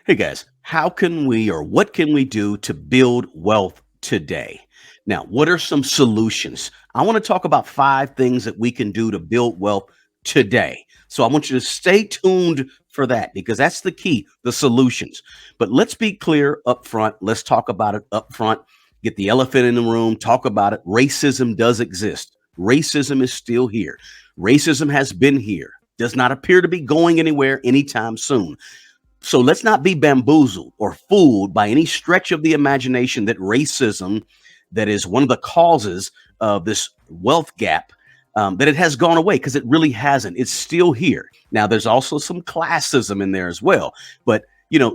Hey guys, how can we or what can we do to build wealth today? Now, what are some solutions? I want to talk about five things that we can do to build wealth today. So I want you to stay tuned for that because that's the key, the solutions. But let's be clear up front. Let's talk about it up front. Get the elephant in the room, talk about it. Racism does exist. Racism is still here. Racism has been here. Does not appear to be going anywhere anytime soon. So let's not be bamboozled or fooled by any stretch of the imagination that racism, that is one of the causes of this wealth gap, that it has gone away because it really hasn't. It's still here. Now, there's also some classism in there as well. But,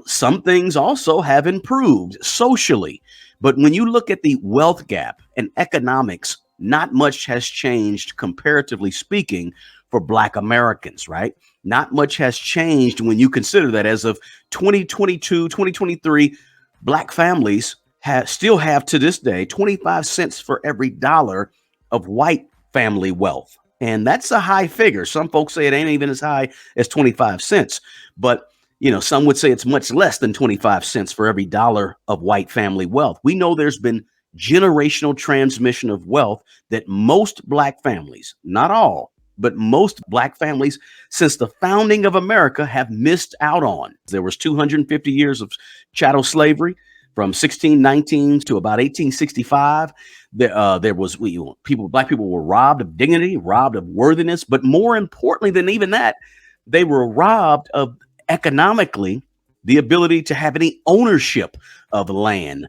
some things also have improved socially. But when you look at the wealth gap and economics, not much has changed comparatively speaking for Black Americans, right? Not much has changed when you consider that as of 2022, 2023, Black families still have to this day 25 cents for every dollar of white family wealth. And that's a high figure. Some folks say it ain't even as high as 25 cents. But, some would say it's much less than 25 cents for every dollar of white family wealth. We know there's been generational transmission of wealth that most Black families, not all, but most Black families since the founding of America have missed out on. There was 250 years of chattel slavery from 1619 to about 1865. There was Black people were robbed of dignity, robbed of worthiness, but more importantly than even that, they were robbed of economically the ability to have any ownership of land.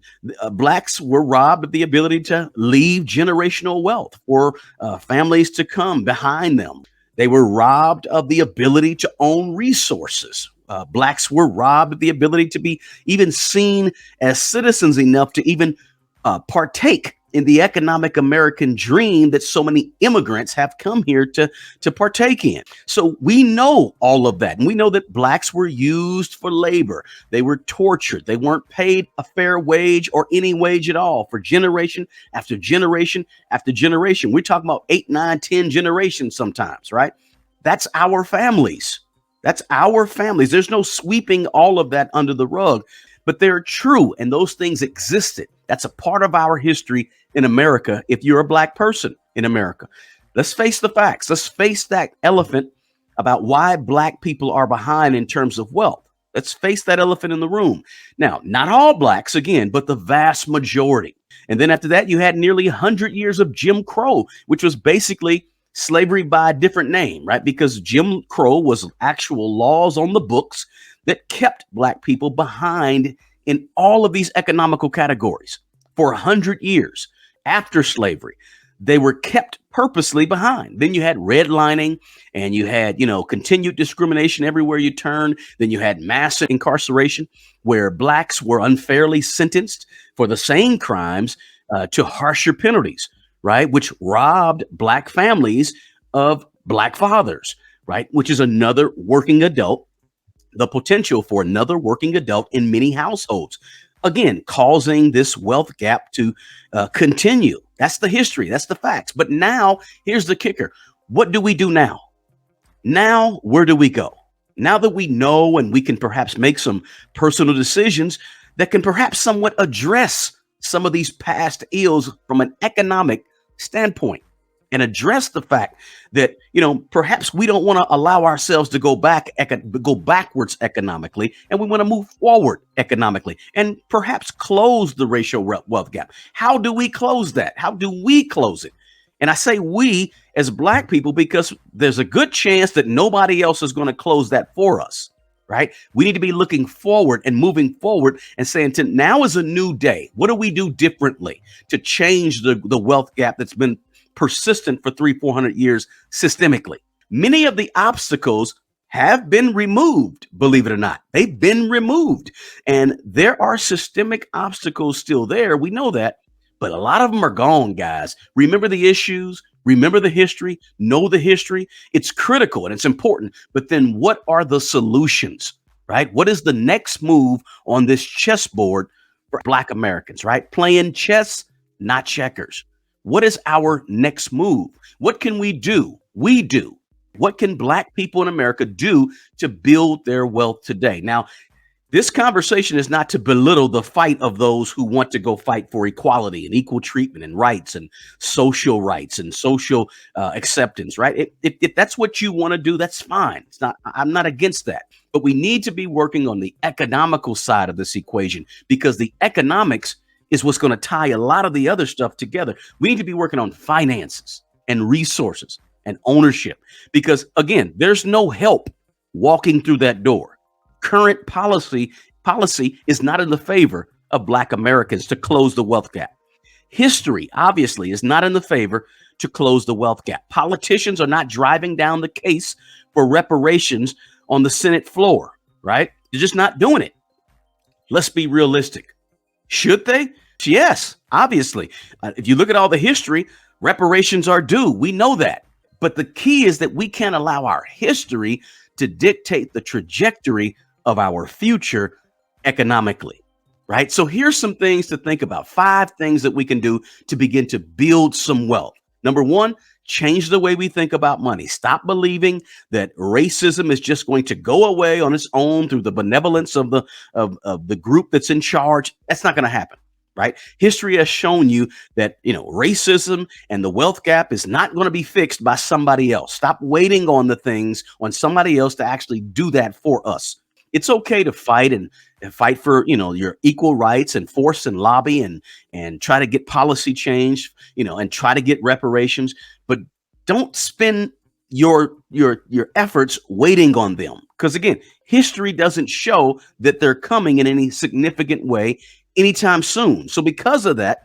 Blacks were robbed of the ability to leave generational wealth for families to come behind them. They were robbed of the ability to own resources. Blacks were robbed of the ability to be even seen as citizens enough to even partake in the economic American dream that so many immigrants have come here to partake in. So we know all of that. And we know that Blacks were used for labor. They were tortured. They weren't paid a fair wage or any wage at all for generation after generation after generation. We're talking about 8, 9, 10 generations sometimes, right? That's our families. That's our families. There's no sweeping all of that under the rug, but they're true. And those things existed. That's a part of our history in America. If you're a Black person in America, let's face the facts. Let's face that elephant about why Black people are behind in terms of wealth. Let's face that elephant in the room. Now, not all Blacks, again, but the vast majority. And then after that, you had nearly 100 years of Jim Crow, which was basically slavery by a different name, right? Because Jim Crow was actual laws on the books that kept Black people behind in all of these economical categories for 100 years after slavery. They were kept purposely behind. Then you had redlining and you had, continued discrimination everywhere you turn. Then you had mass incarceration where Blacks were unfairly sentenced for the same crimes to harsher penalties, right? Which robbed Black families of Black fathers, right? Which is another working adult, the potential for another working adult in many households. Again, causing this wealth gap to continue. That's the history. That's the facts. But now, here's the kicker. What do we do now? Now, where do we go? Now that we know and we can perhaps make some personal decisions that can perhaps somewhat address some of these past ills from an economic standpoint and address the fact that, perhaps we don't want to allow ourselves to go backwards economically, and we want to move forward economically and perhaps close the racial wealth gap. How do we close that? How do we close it? And I say we as Black people because there's a good chance that nobody else is going to close that for us, right? We need to be looking forward and moving forward and saying now is a new day. What do we do differently to change the wealth gap that's been persistent for 300-400 years systemically? Many of the obstacles have been removed, believe it or not. They've been removed. And there are systemic obstacles still there. We know that, but a lot of them are gone, guys. Remember the issues, remember the history, know the history. It's critical and it's important. But then what are the solutions, right? What is the next move on this chessboard for Black Americans, right? Playing chess, not checkers. What is our next move? What can we do? We do. What can Black people in America do to build their wealth today? Now, This conversation is not to belittle the fight of those who want to go fight for equality and equal treatment and rights and social acceptance, right? If that's what you want to do, that's fine. It's not, I'm not against that. But we need to be working on the economical side of this equation because the economics is what's going to tie a lot of the other stuff together. We need to be working on finances and resources and ownership because, again, there's no help walking through that door. Current policy is not in the favor of Black Americans to close the wealth gap. History obviously is not in the favor to close the wealth gap. Politicians are not driving down the case for reparations on the Senate floor, right? They're just not doing it. Let's be realistic. Should they? Yes, obviously. If you look at all the history, reparations are due. We know that. But the key is that we can't allow our history to dictate the trajectory of our future economically, right? So here's some things to think about. 5 things that we can do to begin to build some wealth. Number 1, change the way we think about money. Stop believing that racism is just going to go away on its own through the benevolence of the group that's in charge. That's not going to happen. Right? History has shown you that, racism and the wealth gap is not going to be fixed by somebody else. Stop waiting on somebody else to actually do that for us. It's okay to fight and fight for, your equal rights and force and lobby and try to get policy change, and try to get reparations, but don't spend your efforts waiting on them. Because again, history doesn't show that they're coming in any significant way anytime soon. So because of that,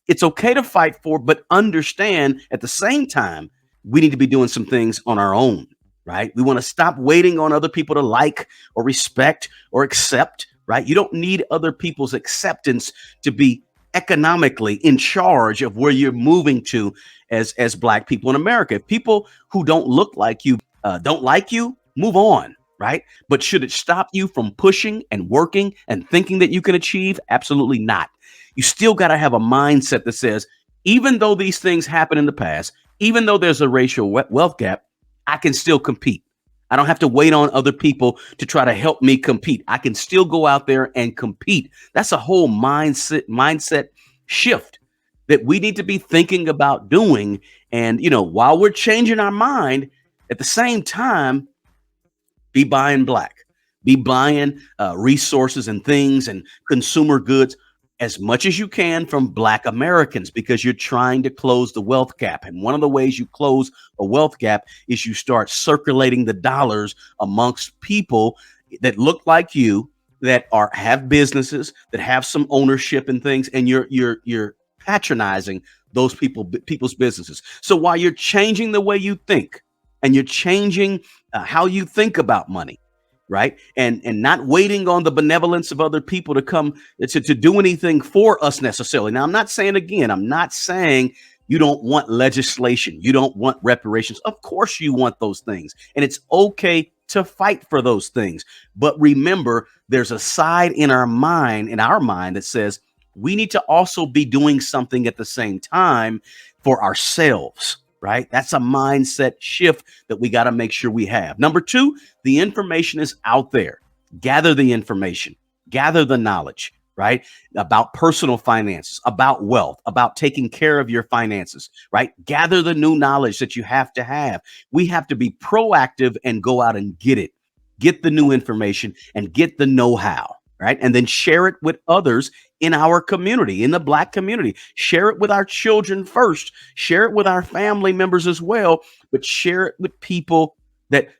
it's okay to fight for, but understand at the same time, we need to be doing some things on our own, right? We want to stop waiting on other people to like or respect or accept, right? You don't need other people's acceptance to be economically in charge of where you're moving to as Black people in America. If people who don't look like you don't like you, move on. Right? But should it stop you from pushing and working and thinking that you can achieve? Absolutely not. You still got to have a mindset that says, even though these things happen in the past, even though there's a racial wealth gap, I can still compete. I don't have to wait on other people to try to help me compete. I can still go out there and compete. That's a whole mindset shift that we need to be thinking about doing. And, while we're changing our mind, at the same time, be buying Black, be buying resources and things and consumer goods as much as you can from Black Americans, because you're trying to close the wealth gap. And one of the ways you close a wealth gap is you start circulating the dollars amongst people that look like you, that have businesses, that have some ownership and things, and you're patronizing those people's businesses. So while you're changing the way you think, and you're changing how you think about money, right? And not waiting on the benevolence of other people to come to do anything for us necessarily. Now, I'm not saying you don't want legislation. You don't want reparations. Of course you want those things. And it's okay to fight for those things. But remember, there's a side in our mind that says we need to also be doing something at the same time for ourselves. Right? That's a mindset shift that we got to make sure we have. Number 2, the information is out there. Gather the information, gather the knowledge, right? About personal finances, about wealth, about taking care of your finances, right? Gather the new knowledge that you have to have. We have to be proactive and go out and get the new information and get the know-how. Right. And then share it with others in our community, in the Black community. Share it with our children first. Share it with our family members as well. But share it with people that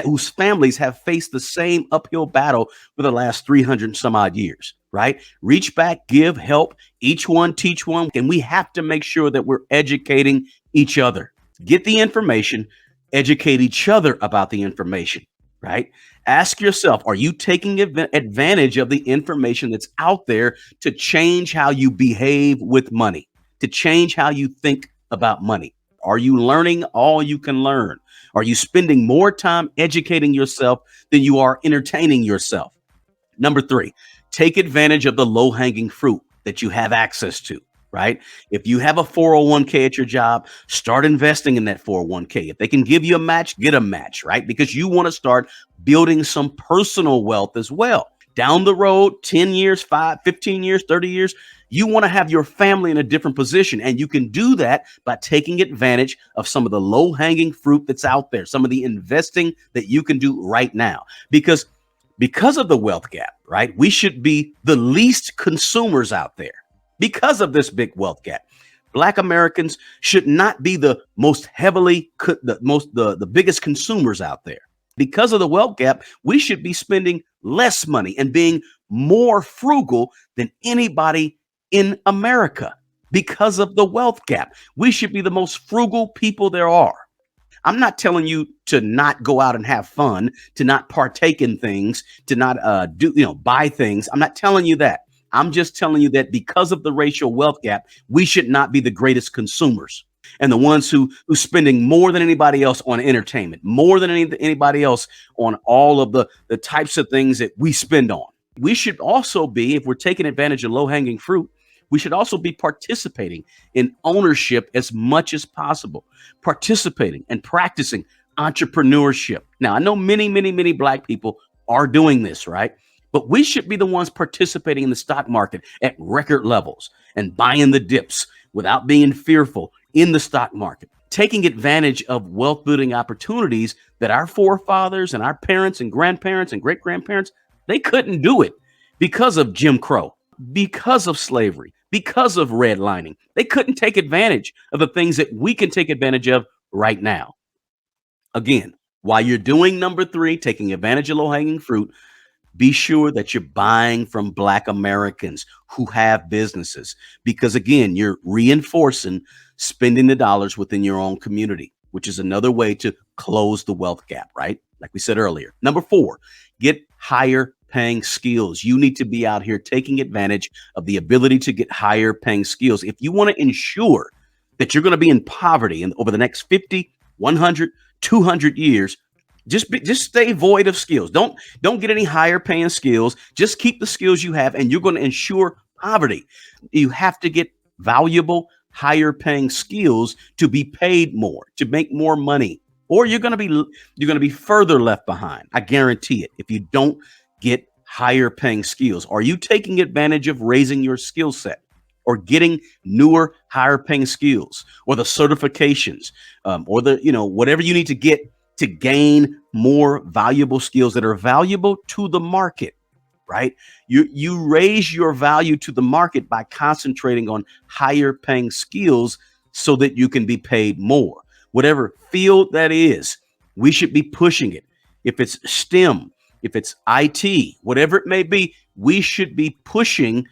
whose families have faced the same uphill battle for the last 300 some odd years. Right. Reach back, give, help, each one, teach one. And we have to make sure that we're educating each other. Get the information, educate each other about the information. Right? Ask yourself, are you taking advantage of the information that's out there to change how you behave with money, to change how you think about money? Are you learning all you can learn? Are you spending more time educating yourself than you are entertaining yourself? Number 3, take advantage of the low-hanging fruit that you have access to. Right? If you have a 401k at your job, start investing in that 401k. If they can give you a match, get a match, right? Because you want to start building some personal wealth as well. Down the road, 10 years, 5, 15 years, 30 years, you want to have your family in a different position. And you can do that by taking advantage of some of the low hanging fruit that's out there, some of the investing that you can do right now. Because of the wealth gap, right? We should be the least consumers out there because of this big wealth gap. Black Americans should not be the most heavily, the biggest consumers out there. Because of the wealth gap, we should be spending less money and being more frugal than anybody in America. Because of the wealth gap, we should be the most frugal people there are. I'm not telling you to not go out and have fun, to not partake in things, to not buy things. I'm not telling you that. I'm just telling you that because of the racial wealth gap, we should not be the greatest consumers and the ones who's spending more than anybody else on entertainment, more than anybody else on all of the types of things that we spend on. We should also be, if we're taking advantage of low hanging fruit, we should also be participating in ownership as much as possible, participating and practicing entrepreneurship. Now, I know many, many, many Black people are doing this, right? But we should be the ones participating in the stock market at record levels and buying the dips without being fearful in the stock market, taking advantage of wealth building opportunities that our forefathers and our parents and grandparents and great grandparents, they couldn't do it because of Jim Crow, because of slavery, because of redlining. They couldn't take advantage of the things that we can take advantage of right now. Again, while you're doing number three, taking advantage of low hanging fruit, be sure that you're buying from Black Americans who have businesses, because again, you're reinforcing spending the dollars within your own community, which is another way to close the wealth gap, right? Like we said earlier. Number four, get higher paying skills. You need to be out here taking advantage of the ability to get higher paying skills. If you want to ensure that you're going to be in poverty over the next 50, 100, 200 years, just stay void of skills. Don't get any higher paying skills. Just keep the skills you have, and you're going to ensure poverty. You have to get valuable, higher paying skills to be paid more, to make more money, or you're going to be further left behind. I guarantee it. If you don't get higher paying skills, are you taking advantage of raising your skill set or getting newer, higher paying skills, or the certifications, or the whatever you need to get to gain more valuable skills that are valuable to the market, right? You raise your value to the market by concentrating on higher paying skills so that you can be paid more. Whatever field that is, we should be pushing it. If it's STEM, if it's IT, whatever it may be, we should be pushing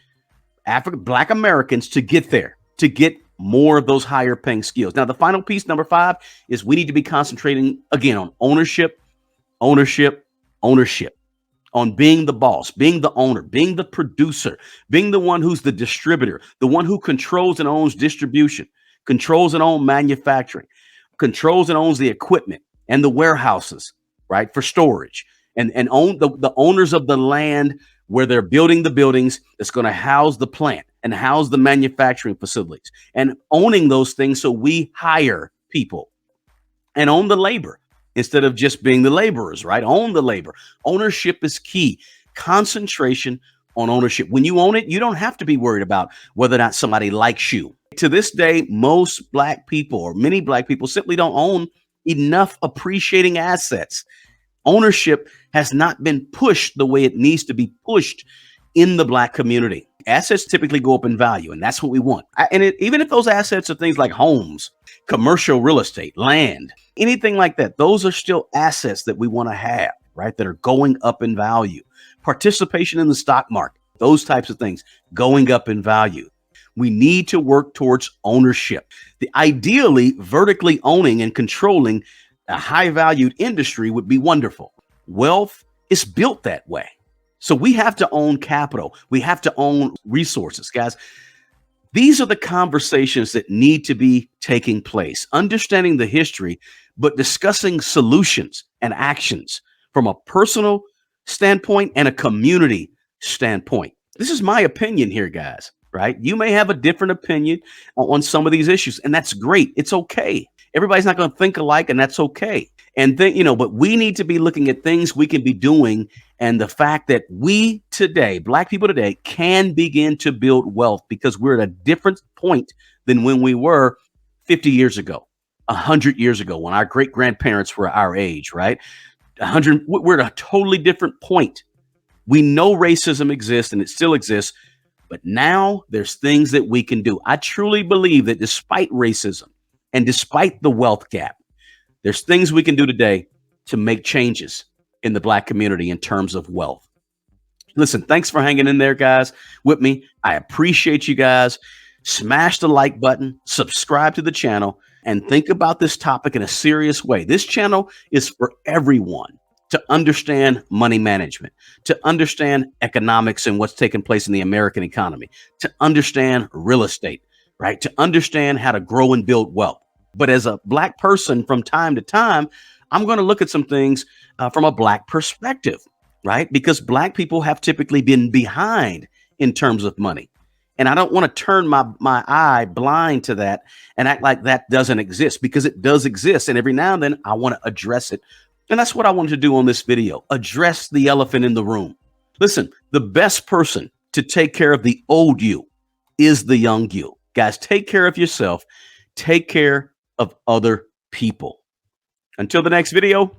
Black Americans to get there, to get more of those higher paying skills. Now, the final piece, number five, is we need to be concentrating again on ownership, on being the boss, being the owner, being the producer, being the one who's the distributor, the one who controls and owns distribution, controls and owns manufacturing, controls and owns the equipment and the warehouses, right, for storage, and own the owners of the land where they're building the buildings that's going to house the plant and house the manufacturing facilities, and owning those things so we hire people and own the labor instead of just being the laborers, right? Own the labor. Ownership is key. Concentration on ownership. When you own it, you don't have to be worried about whether or not somebody likes you. To this day, most Black people, or many Black people, simply don't own enough appreciating assets. Ownership has not been pushed the way it needs to be pushed in the Black community. Assets typically go up in value, and that's what we want. Even if those assets are things like homes, commercial real estate, land, anything like that, those are still assets that we want to have, right? That are going up in value. Participation in the stock market, those types of things going up in value. We need to work towards ownership. Ideally, vertically owning and controlling a high valued industry would be wonderful. Wealth is built that way. So we have to own capital. We have to own resources, guys. These are the conversations that need to be taking place, understanding the history, but discussing solutions and actions from a personal standpoint and a community standpoint. This is my opinion here, guys. right? You may have a different opinion on some of these issues, and that's great. It's okay. Everybody's not going to think alike, and that's okay. And then, but we need to be looking at things we can be doing, and the fact that we today, Black people today, can begin to build wealth because we're at a different point than when we were 50 years ago, 100 years ago, when our great grandparents were our age, right? 100, we're at a totally different point. We know racism exists and it still exists, but now there's things that we can do. I truly believe that despite racism and despite the wealth gap, there's things we can do today to make changes in the Black community in terms of wealth. Listen, thanks for hanging in there, guys, with me. I appreciate you guys. Smash the like button, subscribe to the channel, and think about this topic in a serious way. This channel is for everyone to understand money management, to understand economics and what's taking place in the American economy, to understand real estate, right? To understand how to grow and build wealth. But as a Black person, from time to time, I'm going to look at some things from a Black perspective, right? Because Black people have typically been behind in terms of money. And I don't want to turn my eye blind to that and act like that doesn't exist, because it does exist. And every now and then I want to address it. And that's what I wanted to do on this video, address the elephant in the room. Listen, the best person to take care of the old you is the young you. Guys, take care of yourself. Take care of other people. Until the next video,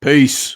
peace.